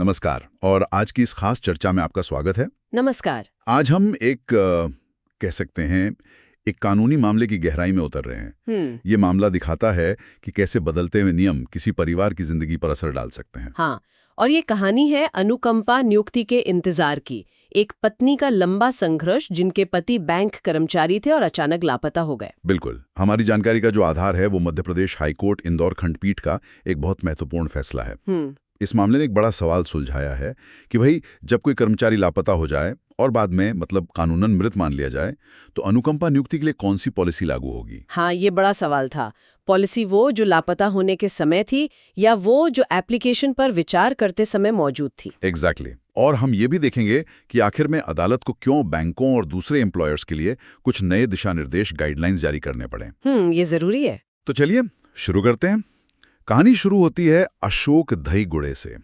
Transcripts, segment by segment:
नमस्कार और आज की इस खास चर्चा में आपका स्वागत है। नमस्कार। आज हम एक कह सकते हैं एक कानूनी मामले की गहराई में उतर रहे हैं। ये मामला दिखाता है कि कैसे बदलते हुए नियम किसी परिवार की जिंदगी पर असर डाल सकते हैं। हाँ, और ये कहानी है अनुकंपा नियुक्ति के इंतजार की। एक पत्नी का लंबा संघर्ष जिनके पति बैंक कर्मचारी थे और अचानक लापता हो गए। बिल्कुल, हमारी जानकारी का जो आधार है वो मध्य प्रदेश हाईकोर्ट इंदौर खंडपीठ का एक बहुत महत्वपूर्ण फैसला है। इस मामले ने एक बड़ा सवाल सुलझाया है कि भाई जब कोई कर्मचारी लापता हो जाए और बाद में मतलब कानूनन मृत मान लिया जाए तो अनुकंपा नियुक्ति के लिए कौन सी पॉलिसी लागू होगी। हाँ, ये बड़ा सवाल था। पॉलिसी वो जो लापता होने के समय थी या वो जो एप्लीकेशन पर विचार करते समय मौजूद थी। एग्जैक्टली। और हम ये भी देखेंगे कि आखिर में अदालत को क्यों बैंकों और दूसरे एम्प्लॉयर्स के लिए कुछ नए दिशा निर्देश गाइडलाइंस जारी करने पड़े। ये जरूरी है। तो चलिए शुरू करते हैं। कहानी शुरू होती है अशोक दहीगुड़े से।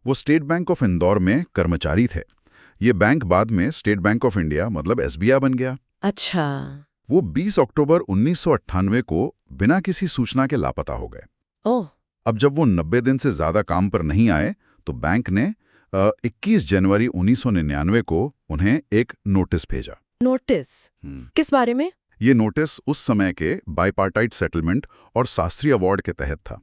वो स्टेट बैंक ऑफ इंदौर में कर्मचारी थे। ये बैंक बाद में स्टेट बैंक ऑफ इंडिया मतलब एसबीआई बन गया। अच्छा। वो 20 अक्टूबर 1998 को बिना किसी सूचना के लापता हो गए। ओह। अब जब वो 90 दिन से ज्यादा काम पर नहीं आए तो बैंक ने 21 जनवरी 1999 को उन्हें एक नोटिस भेजा। नोटिस? किस बारे में? ये नोटिस उस समय के बाइपार्टाइट सेटलमेंट और शास्त्री अवार्ड के तहत था।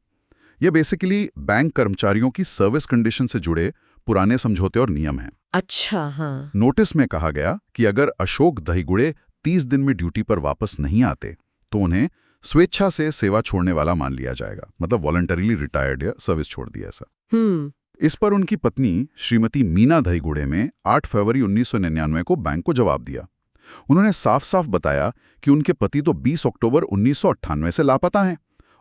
ये बेसिकली बैंक कर्मचारियों की सर्विस कंडीशन से जुड़े पुराने समझौते और नियम हैं। अच्छा, हाँ। नोटिस में कहा गया कि अगर अशोक दहीगुड़े 30 दिन में ड्यूटी पर वापस नहीं आते तो उन्हें स्वेच्छा से सेवा छोड़ने वाला मान लिया जाएगा, मतलब वॉलंटरीली रिटायर्ड या सर्विस छोड़ दिया ऐसा। इस पर उनकी पत्नी श्रीमती मीना दहीगुड़े में 8 फरवरी 1999 को बैंक को जवाब दिया। उन्होंने साफ साफ बताया कि उनके पति तो 20 अक्टूबर 1998 से लापता हैं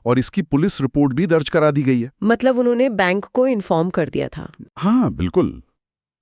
और इसकी पुलिस रिपोर्ट भी दर्ज करा दी गई है। मतलब उन्होंने बैंक को इन्फॉर्म कर दिया था। हाँ बिल्कुल।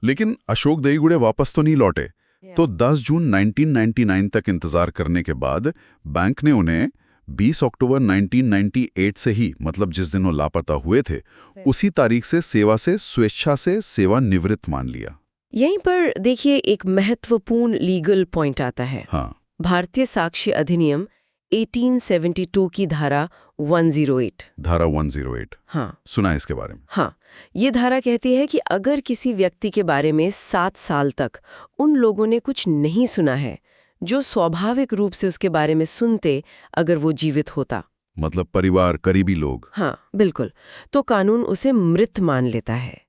लेकिन अशोक दहीगुड़े वापस तो नहीं लौटे। तो 10 जून 1999 तक इंतजार करने के बाद बैंक ने उन्हें 20 अक्टूबर 1998 से ही, मतलब जिस दिन वो लापता हुए थे, उसी तारीख से सेवा से स्वेच्छा से सेवानिवृत्त मान लिया। यहीं पर देखिए एक महत्वपूर्ण लीगल पॉइंट आता है। हाँ। भारतीय साक्ष्य अधिनियम 1872 की धारा 108। धारा 108। हाँ, सुना है इसके बारे में। हाँ, ये धारा कहती है कि अगर किसी व्यक्ति के बारे में 7 साल तक उन लोगों ने कुछ नहीं सुना है जो स्वाभाविक रूप से उसके बारे में सुनते अगर वो जीवित होता, मतलब परिवार, करीबी लोग। हाँ बिल्कुल, तो कानून उसे मृत मान लेता है।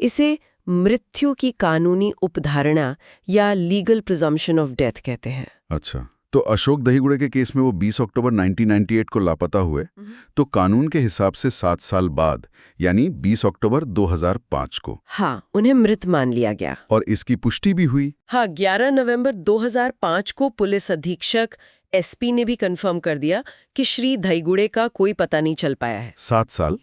इसे मृत्यु की कानूनी उपधारणा या लीगल प्रिजम्पशन ऑफ डेथ कहते हैं। अच्छा, तो अशोक दहीगुड़े के केस में वो 20 अक्टूबर 1998 को लापता हुए, तो कानून के हिसाब से 7 साल बाद यानी 20 अक्टूबर 2005 को हाँ, उन्हें मृत मान लिया गया। और इसकी पुष्टि भी हुई। हाँ, 11 नवंबर 2005 को पुलिस अधीक्षक एसपी ने भी कंफर्म कर दिया कि श्री दहीगुड़े का कोई पता नहीं चल पाया है। 7 साल,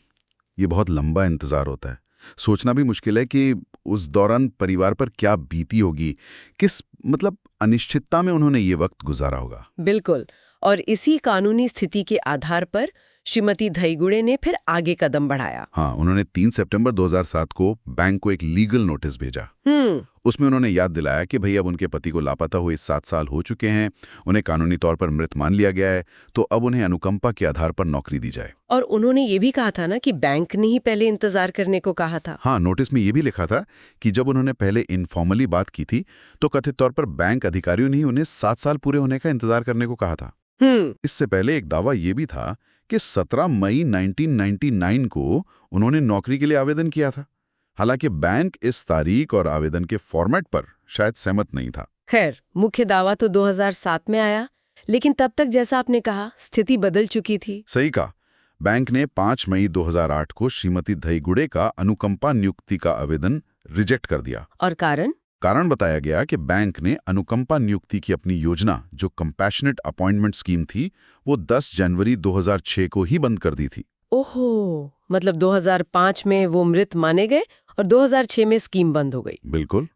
ये बहुत लंबा इंतजार होता है। सोचना भी मुश्किल है कि उस दौरान परिवार पर क्या बीती होगी, किस मतलब अनिश्चितता में उन्होंने ये वक्त गुजारा होगा। बिल्कुल, और इसी कानूनी स्थिति के आधार पर श्रीमती दहीगुड़े ने फिर आगे कदम बढ़ाया। हाँ, उन्होंने 3 सितंबर 2007 को बैंक को एक लीगल नोटिस भेजा। उसमें उन्होंने याद दिलाया कि भई अब उनके पति को लापता हुए 7 साल हो चुके हैं, उन्हें कानूनी तौर पर मृत मान लिया गया है, तो अब उन्हें अनुकंपा के आधार पर नौकरी दी जाए। और उन्होंने ये भी कहा था ना कि बैंक ने ही पहले इंतजार करने को कहा था। हाँ, नोटिस में ये भी लिखा था कि जब उन्होंने पहले इनफॉर्मली बात की थी तो कथित तौर पर बैंक अधिकारियों ने ही उन्हें 7 साल पूरे होने का इंतजार करने को कहा था। इससे पहले एक दावा ये भी था कि 17 मई 1999 को उन्होंने नौकरी के लिए आवेदन किया था। हालांकि बैंक इस तारीख और आवेदन के फॉर्मेट पर शायद सहमत नहीं था। खैर, मुख्य दावा तो 2007 में आया, लेकिन तब तक जैसा आपने कहा स्थिति बदल चुकी थी। सही कहा। बैंक ने 5 मई 2008 को श्रीमती दहीगुड़े का अनुकंपा नियुक्ति का आवेदन रिजेक्ट कर दिया। और कारण बताया गया कि बैंक ने अनुकंपा नियुक्ति की अपनी योजना, जो कंपैशनेट अपॉइंटमेंट स्कीम थी, वो 10 जनवरी 2006 को ही बंद कर दी थी। ओहो, मतलब 2005 में वो मृत माने गए और 2006 में स्कीम बंद हो गई। बिल्कुल।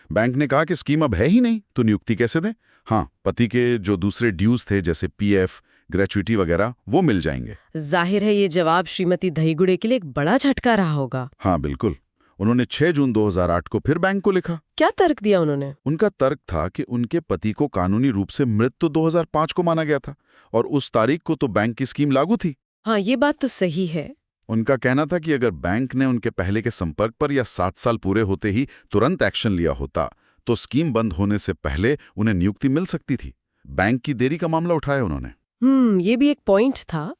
बैंक ने कहा कि स्कीम अब है ही नहीं तो नियुक्ति कैसे दें। हाँ, पति के जो दूसरे ड्यूज थे जैसे पीएफ, ग्रेच्युटी वगैरह, वो मिल जाएंगे। जाहिर है ये जवाब श्रीमती दहीगुड़े के लिए एक बड़ा झटका रहा होगा। हाँ बिल्कुल। उन्होंने 6 जून 2008 को फिर बैंक को लिखा। क्या तर्क दिया उन्होंने? उनका तर्क था कि उनके पति को कानूनी रूप से मृत तो 2005 को माना गया था और उस तारीख को तो बैंक की स्कीम लागू थी। हाँ, ये बात तो सही है। उनका कहना था कि अगर बैंक ने उनके पहले के संपर्क पर या 7 साल पूरे होते ही तुरंत एक्शन लिया होता तो स्कीम बंद होने से पहले उन्हें नियुक्ति मिल सकती थी। बैंक की देरी का मामला उठाया उन्होंने। ये भी एक पॉइंट था,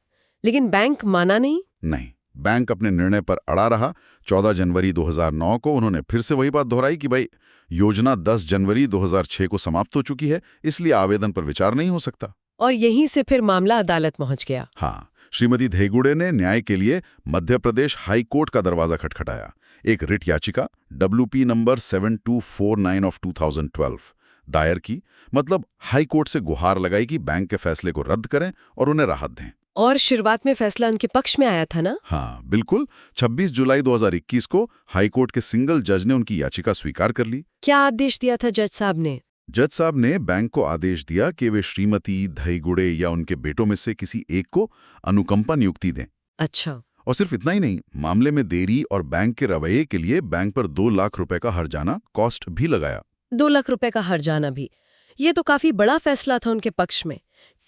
लेकिन बैंक माना नहीं। नहीं, बैंक अपने निर्णय पर अड़ा रहा। 14 जनवरी 2009 को उन्होंने फिर से वही बात दोहराई कि भाई योजना 10 जनवरी 2006 को समाप्त हो चुकी है, इसलिए आवेदन पर विचार नहीं हो सकता। और यहीं से फिर मामला अदालत पहुंच गया। हाँ, श्रीमती धईगुड़े ने न्याय के लिए मध्य प्रदेश हाई कोर्ट का दरवाजा खटखटाया। एक रिट याचिका WP नंबर 7249 ऑफ 2012 दायर की, मतलब हाई कोर्ट से गुहार लगाई कि बैंक के फैसले को रद्द करें और उन्हें राहत दें। और शुरुआत में फैसला उनके पक्ष में आया था ना? हाँ बिल्कुल। 26 जुलाई 2021 को हाई कोर्ट के सिंगल जज ने उनकी याचिका स्वीकार कर ली। क्या आदेश दिया था जज साहब ने? जज साहब ने बैंक को आदेश दिया कि वे श्रीमती धईगुड़े या उनके बेटों में से किसी एक को अनुकंपा नियुक्ति दें। अच्छा। और सिर्फ इतना ही नहीं, मामले में देरी और बैंक के रवैये के लिए बैंक पर 2 लाख रुपए का हर्जाना कॉस्ट भी लगाया। 2 लाख रुपए का हर्जाना भी। ये तो काफी बड़ा फैसला था उनके पक्ष में।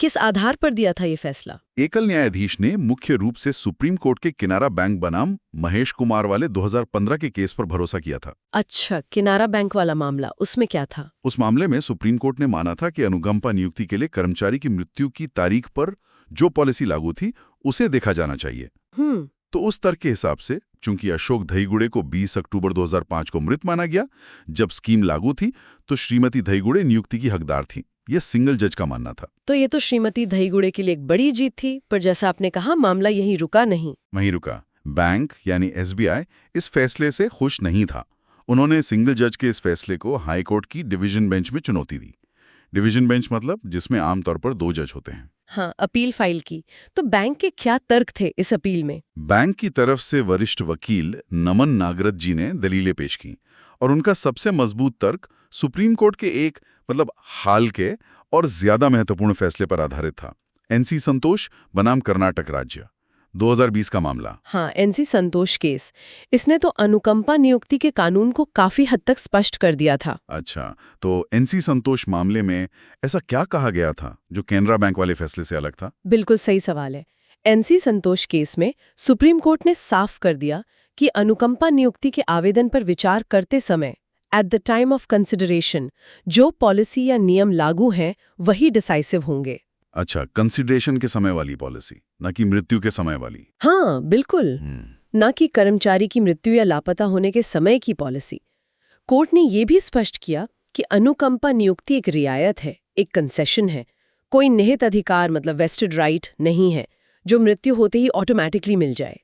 किस आधार पर दिया था ये फैसला? एकल न्यायाधीश ने मुख्य रूप से सुप्रीम कोर्ट के किनारा बैंक बनाम महेश कुमार वाले 2015 के केस पर भरोसा किया था। अच्छा, किनारा बैंक वाला मामला, उसमें क्या था? उस मामले में सुप्रीम कोर्ट ने माना था कि अनुकंपा नियुक्ति के लिए कर्मचारी की मृत्यु की तारीख पर जो पॉलिसी लागू थी उसे देखा जाना चाहिए। तो उस तर्क के हिसाब से, चूंकि अशोक धईगुड़े को 20 अक्टूबर 2005 को मृत माना गया जब स्कीम लागू थी, तो श्रीमती धईगुड़े नियुक्ति की हकदार थी। यह सिंगल जज का मानना था। तो ये तो श्रीमती धईगुड़े के लिए एक बड़ी जीत थी, पर जैसा आपने कहा मामला यहीं रुका नहीं। वहीं रुका। बैंक यानी SBI इस फैसले से खुश नहीं था। उन्होंने सिंगल जज के इस फैसले को हाई कोर्ट की डिवीजन बेंच में चुनौती दी। डिवीजन बेंच मतलब जिसमें आमतौर पर 2 जज होते हैं। हाँ, अपील फाइल की। तो बैंक के क्या तर्क थे इस अपील में? बैंक की तरफ से वरिष्ठ वकील नमन नागरथ जी ने दलीलें पेश की और उनका सबसे मजबूत तर्क सुप्रीम कोर्ट के एक हाल के और ज्यादा महत्वपूर्ण फैसले पर आधारित था। NC संतोष बनाम कर्नाटक राज्य 2020 का मामला। हाँ, NC संतोष केस। इसने तो अनुकंपा नियुक्ति के कानून को काफी हद तक स्पष्ट कर दिया था। अच्छा, तो NC संतोष मामले में ऐसा क्या कहा गया था जो कैनरा बैंक वाले फैसले से अलग था? बिल्कुल सही सवाल है। NC संतोष केस में सुप्रीम कोर्ट ने साफ कर दिया कि अनुकंपा नियुक्ति के आवेदन पर विचार करते समय at the time of consideration जो पॉलिसी या नियम लागू हैं वही डिसाइसिव होंगे। अच्छा, कंसिडरेशन के समय वाली पॉलिसी, न कि मृत्यु के समय वाली। हाँ बिल्कुल, न कि कर्मचारी की मृत्यु या लापता होने के समय की पॉलिसी। कोर्ट ने यह भी स्पष्ट किया कि अनुकंपा नियुक्ति एक रियायत है, एक कंसेशन है, कोई निहित अधिकार मतलब वेस्टेड राइट नहीं है जो मृत्यु होते ही ऑटोमेटिकली मिल जाए।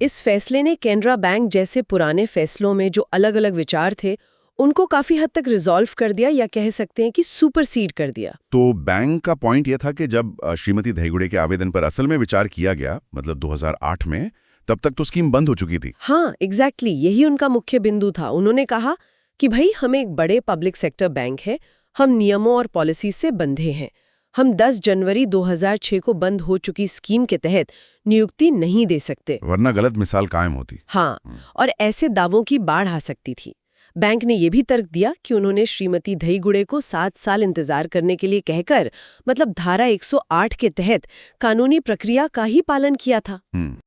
इस फैसले ने कैनरा बैंक जैसे पुराने फैसलों में जो अलग अलग विचार थे उनको काफी हद तक रिजॉल्व कर दिया, या कह सकते हैं कि सुपरसीड कर दिया। तो बैंक का पॉइंट यह था कि जब श्रीमती धईगुड़े के आवेदन पर असल में विचार किया गया, मतलब 2008 में, तब तक तो स्कीम बंद हो चुकी थी। हाँ एग्जैक्टली, यही उनका मुख्य बिंदु था। उन्होंने कहा कि भाई हम एक बड़े पब्लिक सेक्टर बैंक है, हम नियमों और पॉलिसी से बंधे हैं, हम 10 जनवरी 2006 को बंद हो चुकी स्कीम के तहत नियुक्ति नहीं दे सकते, वरना गलत मिसाल कायम होती। हाँ, और ऐसे दावों की बाढ़ आ सकती थी। बैंक ने यह भी तर्क दिया कि उन्होंने श्रीमती धईगुड़े को 7 साल इंतजार करने के लिए कहकर, मतलब धारा 108 के तहत कानूनी प्रक्रिया का ही पालन किया था।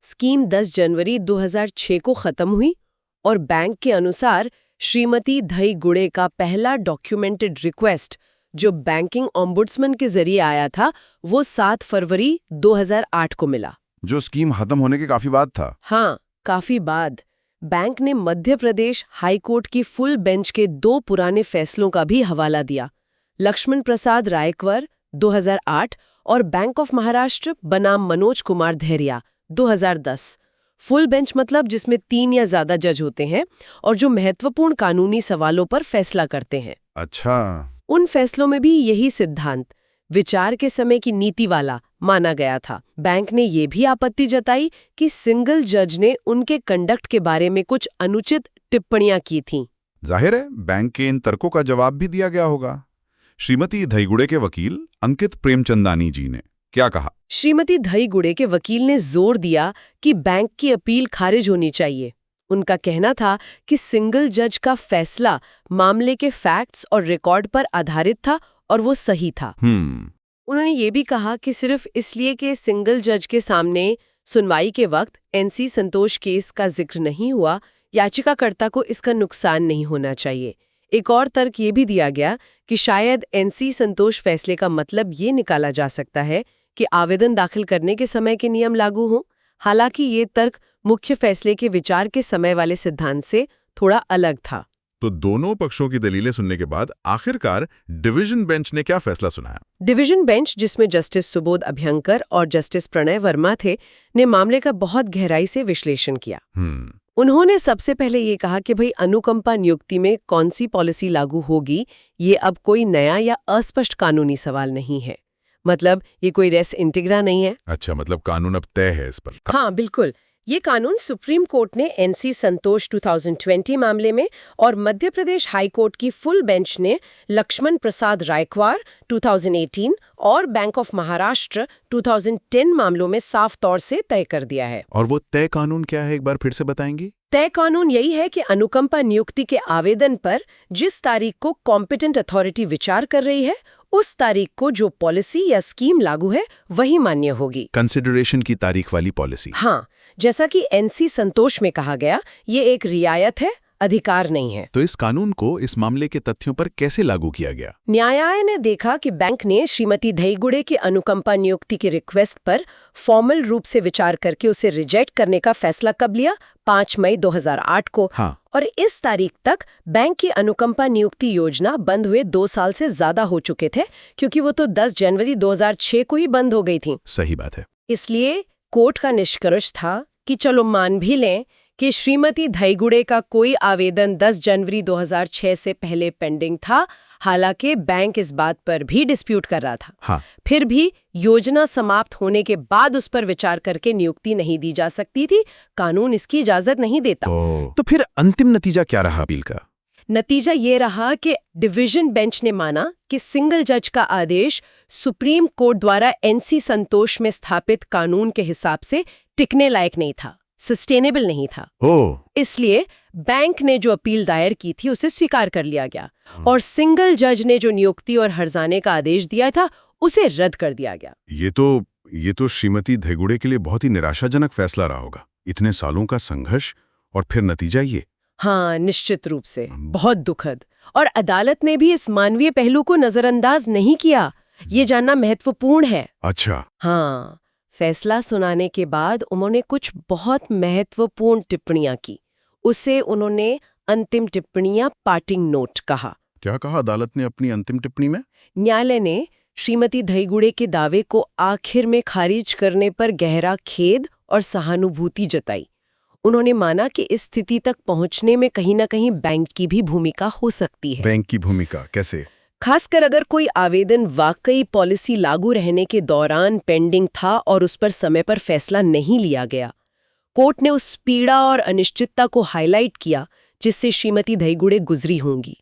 स्कीम 10 जनवरी 2006 को खत्म हुई और बैंक के अनुसार श्रीमती धईगुड़े का पहला डॉक्यूमेंटेड रिक्वेस्ट जो बैंकिंग ओम्बुड्समैन के जरिए आया था वो 7 फरवरी 2008 को मिला, जो स्कीम खत्म होने के काफी बाद था। हाँ, काफी बाद। बैंक ने मध्य प्रदेश हाई कोर्ट की फुल बेंच के 2 पुराने फैसलों का भी हवाला दिया, लक्ष्मण प्रसाद रायकवर 2008 और बैंक ऑफ महाराष्ट्र बनाम मनोज कुमार धैर्या 2010। फुल बेंच मतलब जिसमें 3 या ज्यादा जज होते हैं और जो महत्वपूर्ण कानूनी सवालों पर फैसला करते हैं। अच्छा, उन फैसलों में भी यही सिद्धांत, विचार के समय की नीति वाला, माना गया था। बैंक ने ये भी आपत्ति जताई कि सिंगल जज ने उनके कंडक्ट के बारे में कुछ अनुचित टिप्पणियां की थीं। जाहिर है बैंक के इन तर्कों का जवाब भी दिया गया होगा। श्रीमती धईगुड़े के वकील अंकित प्रेमचंदानी जी ने क्या कहा? श्रीमती धईगुड़े के वकील ने जोर दिया कि बैंक की अपील खारिज होनी चाहिए। उनका कहना था कि सिंगल जज का फैसला मामले के फैक्ट्स और रिकॉर्ड पर आधारित था और वो सही था। उन्होंने ये भी कहा कि सिर्फ इसलिए कि सिंगल जज के सामने सुनवाई के वक्त एनसी संतोष केस का जिक्र नहीं हुआ, याचिकाकर्ता को इसका नुकसान नहीं होना चाहिए। एक और तर्क ये भी दिया गया कि शायद एनसी संतोष फैसले का मतलब ये निकाला जा सकता है कि आवेदन दाखिल करने के समय के नियम लागू हों। हालांकि ये तर्क मुख्य फैसले के विचार के समय वाले सिद्धांत से थोड़ा अलग था। तो दोनों पक्षों की दलीलें सुनने के बाद आखिरकार डिवीजन बेंच ने क्या फैसला सुनाया? डिवीजन बेंच, जिसमें जस्टिस सुबोध अभ्यंकर और जस्टिस प्रणय वर्मा थे, ने मामले का बहुत गहराई से विश्लेषण किया। उन्होंने सबसे पहले ये कहा कि भाई अनुकंपा नियुक्ति में कौन सी पॉलिसी लागू होगी, ये अब कोई नया या अस्पष्ट कानूनी सवाल नहीं है। मतलब ये कोई रेस इंटीग्रा नहीं है। अच्छा, मतलब कानून अब तय है इस पर। हाँ बिल्कुल, ये कानून सुप्रीम कोर्ट ने एनसी संतोष 2020 मामले में और मध्य प्रदेश हाई कोर्ट की फुल बेंच ने लक्ष्मण प्रसाद रायकवार 2018 और बैंक ऑफ महाराष्ट्र 2010 मामलों में साफ तौर से तय कर दिया है। और वो तय कानून क्या है, एक बार फिर से बताएंगी? तय कानून यही है कि अनुकंपा नियुक्ति के आवेदन पर जिस तारीख को कॉम्पिटेंट अथॉरिटी विचार कर रही है, उस तारीख को जो पॉलिसी या स्कीम लागू है वही मान्य होगी। कंसिडरेशन की तारीख वाली पॉलिसी। हाँ, जैसा कि एनसी संतोष में कहा गया, ये एक रियायत है, अधिकार नहीं है। तो इस कानून को इस मामले के तथ्यों पर कैसे लागू किया गया? न्यायालय ने देखा कि बैंक ने श्रीमती दहीगुड़े की अनुकंपा नियुक्ति की रिक्वेस्ट पर फॉर्मल रूप से विचार करके उसे रिजेक्ट करने का फैसला कब लिया? 5 मई 2008 को। हाँ। और इस तारीख तक बैंक की अनुकंपा नियुक्ति योजना बंद हुए 2 साल से ज्यादा हो चुके थे, क्योंकि वो तो 10 जनवरी 2006 को ही बंद हो गई थी। सही बात है। इसलिए कोर्ट का निष्कर्ष था कि चलो मान भी लें कि श्रीमती दहीगुड़े का कोई आवेदन 10 जनवरी 2006 से पहले पेंडिंग था, हालांकि बैंक इस बात पर भी डिस्प्यूट कर रहा था। हाँ। फिर भी योजना समाप्त होने के बाद उस पर विचार करके नियुक्ति नहीं दी जा सकती थी, कानून इसकी इजाजत नहीं देता। तो फिर अंतिम नतीजा क्या रहा अपील का? नतीजा ये रहा कि डिवीजन बेंच ने माना कि सिंगल जज का आदेश सुप्रीम कोर्ट द्वारा एनसी संतोष में स्थापित कानून के हिसाब से टिकने लायक नहीं था, सस्टेनेबल नहीं था। इसलिए बैंक ने जो अपील दायर की थी उसे स्वीकार कर लिया गया और सिंगल जज ने जो नियुक्ति और हर्जाने का आदेश दिया था उसे रद्द कर दिया गया। ये तो श्रीमती दहीगुड़े के लिए बहुत ही निराशाजनक फैसला रहा होगा। इतने सालों का संघर्ष और फिर नतीजा ये। हाँ, निश्चित रूप से बहुत दुखद। और अदालत ने भी इस मानवीय पहलू को नजरअंदाज नहीं किया, ये जानना महत्वपूर्ण है। अच्छा। हाँ, फैसला सुनाने के बाद उन्होंने कुछ बहुत महत्वपूर्ण टिप्पणियां की। उसे उन्होंने अंतिम टिप्पणियां पार्टिंग नोट कहा। क्या कहा अदालत ने अपनी अंतिम टिप्पणी में? न्यायालय ने श्रीमती दहीगुड़े के दावे को आखिर में खारिज करने पर गहरा खेद और सहानुभूति जताई। उन्होंने माना कि इस स्थिति तक पहुंचने में कहीं न कहीं बैंक की भी भूमिका हो सकती है। बैंक की भूमिका कैसे? खासकर अगर कोई आवेदन वाकई पॉलिसी लागू रहने के दौरान पेंडिंग था और उस पर समय पर फैसला नहीं लिया गया। कोर्ट ने उस पीड़ा और अनिश्चितता को हाईलाइट किया जिससे श्रीमती दहीगुड़े गुजरी होंगी।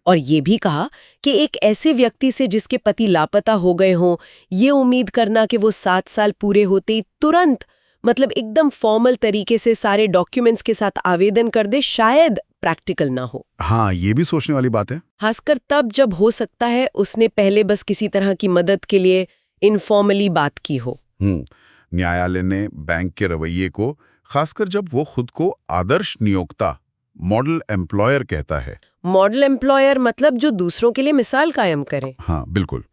और ये भी कहा कि एक ऐसे व्यक्ति से जिसके पति लापता हो गए हों, ये उम्मीद करना कि वो 7 साल पूरे होते ही तुरंत, मतलब एकदम फॉर्मल तरीके से सारे डॉक्यूमेंट्स के साथ आवेदन कर दे, शायद प्रैक्टिकल ना हो। हाँ, ये भी सोचने वाली बात है। खासकर तब जब हो सकता है उसने पहले बस किसी तरह की मदद के लिए इनफॉर्मली बात की हो। न्यायालय ने बैंक के रवैये को, खासकर जब वो खुद को आदर्श नियोक्ता, मॉडल एम्प्लॉयर कहता है। मॉडल एम्प्लॉयर मतलब जो दूसरों के लिए मिसाल कायम करे। हाँ, बिल्कुल।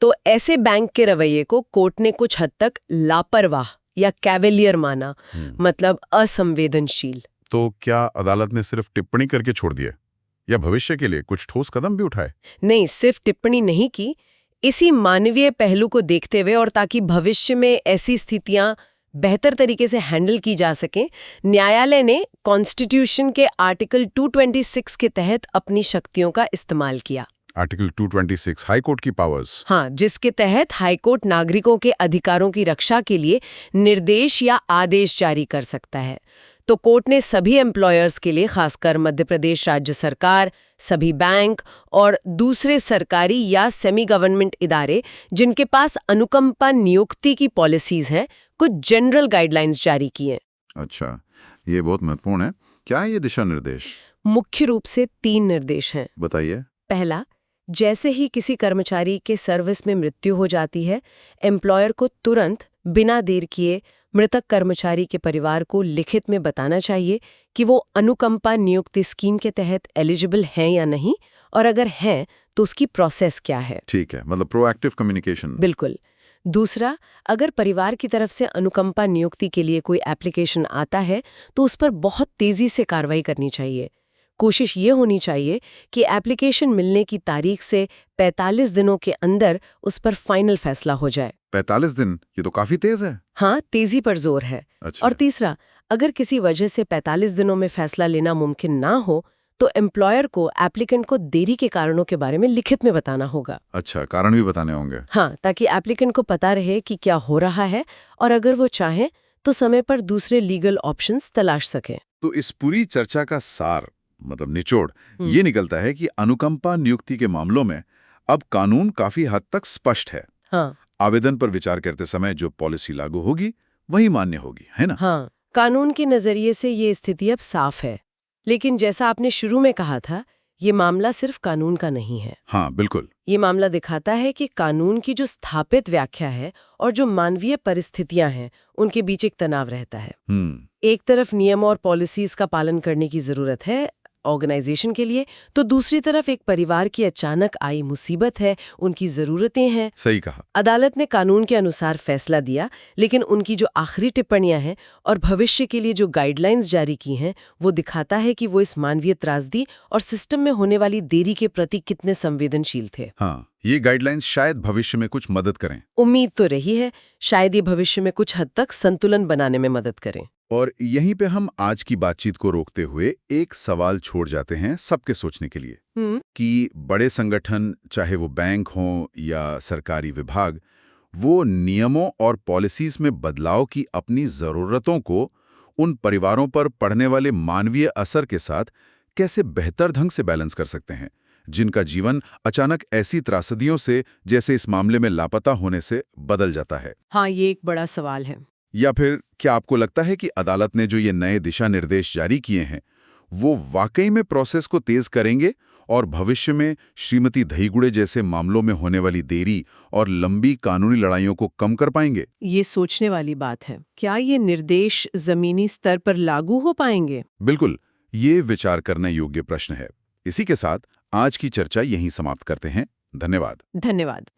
तो ऐसे बैंक के रवैये को कोर्ट ने कुछ हद तक लापरवाह या कैवेलियर माना, मतलब असंवेदनशील। तो क्या अदालत ने सिर्फ टिप्पणी करके छोड़ दिया या भविष्य के लिए कुछ ठोस कदम भी उठाए? नहीं, सिर्फ टिप्पणी नहीं की। इसी मानवीय पहलू को देखते हुए और ताकि भविष्य में ऐसी स्थितियां बेहतर तरीके से हैंडल की जा सकें, न्यायालय ने कॉन्स्टिट्यूशन के आर्टिकल 226 के तहत अपनी शक्तियों का इस्तेमाल किया। आर्टिकल 226 हाई कोर्ट की पावर्स। हाँ, जिसके तहत हाई कोर्ट नागरिकों के अधिकारों की रक्षा के लिए निर्देश या आदेश जारी कर सकता है। तो कोर्ट ने सभी एम्प्लॉयर्स के लिए, खासकर मध्य प्रदेश राज्य सरकार, सभी बैंक और दूसरे सरकारी या सेमी गवर्नमेंट इदारे जिनके पास अनुकंपा नियुक्ति की पॉलिसीज हैं, कुछ जनरल गाइडलाइंस जारी किए। अच्छा, ये बहुत महत्वपूर्ण है। क्या है ये दिशा निर्देश? मुख्य रूप से 3 निर्देश हैं। बताइए। पहला, जैसे ही किसी कर्मचारी के सर्विस में मृत्यु हो जाती है, एम्प्लॉयर को तुरंत बिना देर किए मृतक कर्मचारी के परिवार को लिखित में बताना चाहिए कि वो अनुकंपा नियुक्ति स्कीम के तहत एलिजिबल हैं या नहीं, और अगर हैं तो उसकी प्रोसेस क्या है। ठीक है, मतलब प्रोएक्टिव कम्युनिकेशन। बिल्कुल। दूसरा, अगर परिवार की तरफ से अनुकंपा नियुक्ति के लिए कोई एप्लीकेशन आता है तो उस पर बहुत तेजी से कार्रवाई करनी चाहिए। कोशिश ये होनी चाहिए कि एप्लीकेशन मिलने की तारीख से 45 दिनों के अंदर उस पर फाइनल फैसला हो जाए। 45 दिन, ये तो काफी तेज है। हाँ, तेजी पर जोर है। अच्छा। और तीसरा, अगर किसी वजह से 45 दिनों में फैसला लेना मुमकिन ना हो तो एम्प्लॉयर को एप्लीकेंट को देरी के कारणों के बारे में लिखित में बताना होगा। अच्छा, कारण भी बताने होंगे। हाँ, ताकि एप्लीकेंट को पता रहे कि क्या हो रहा है और अगर वो चाहें तो समय पर दूसरे लीगल ऑप्शंस तलाश सकें। तो इस पूरी चर्चा का सार, मतलब निचोड़, ये निकलता है कि अनुकंपा नियुक्ति के मामलों में अब कानून काफी हद तक स्पष्ट है। हाँ। आवेदन पर विचार करते समय जो पॉलिसी लागू होगी वही मान्य होगी, है ना? हाँ, कानून के नजरिए से ये स्थिति अब साफ है। लेकिन जैसा आपने शुरू में कहा था, ये मामला सिर्फ कानून का नहीं है। हाँ, बिल्कुल। ये मामला दिखाता है कि कानून की जो स्थापित व्याख्या है और जो मानवीय परिस्थितियां हैं, उनके बीच एक तनाव रहता है। एक तरफ नियम और पॉलिसीज का पालन करने की जरूरत है ऑर्गेनाइजेशन के लिए, तो दूसरी तरफ एक परिवार की अचानक आई मुसीबत है, उनकी जरूरतें हैं। सही कहा। अदालत ने कानून के अनुसार फैसला दिया, लेकिन उनकी जो आखिरी टिप्पणियां हैं और भविष्य के लिए जो गाइडलाइंस जारी की हैं, वो दिखाता है कि वो इस मानवीय त्रासदी और सिस्टम में होने वाली देरी के प्रति कितने संवेदनशील थे। हाँ, ये गाइडलाइंस शायद भविष्य में कुछ मदद करें। उम्मीद तो रही है, शायद ये भविष्य में कुछ हद तक संतुलन बनाने में मदद करें। और यहीं पे हम आज की बातचीत को रोकते हुए एक सवाल छोड़ जाते हैं सबके सोचने के लिए, कि बड़े संगठन, चाहे वो बैंक हों या सरकारी विभाग, वो नियमों और पॉलिसीज में बदलाव की अपनी जरूरतों को उन परिवारों पर पड़ने वाले मानवीय असर के साथ कैसे बेहतर ढंग से बैलेंस कर सकते हैं, जिनका जीवन अचानक ऐसी त्रासदियों से, जैसे इस मामले में लापता होने से, बदल जाता है। हाँ, ये एक बड़ा सवाल है। या फिर क्या आपको लगता है कि अदालत ने जो ये नए दिशा निर्देश जारी किए हैं वो वाकई में प्रोसेस को तेज करेंगे और भविष्य में श्रीमती दहीगुड़े जैसे मामलों में होने वाली देरी और लंबी कानूनी लड़ाइयों को कम कर पाएंगे? ये सोचने वाली बात है। क्या ये निर्देश जमीनी स्तर पर लागू हो पाएंगे? बिल्कुल, ये विचार करने योग्य प्रश्न है। इसी के साथ आज की चर्चा यहीं समाप्त करते हैं। धन्यवाद। धन्यवाद।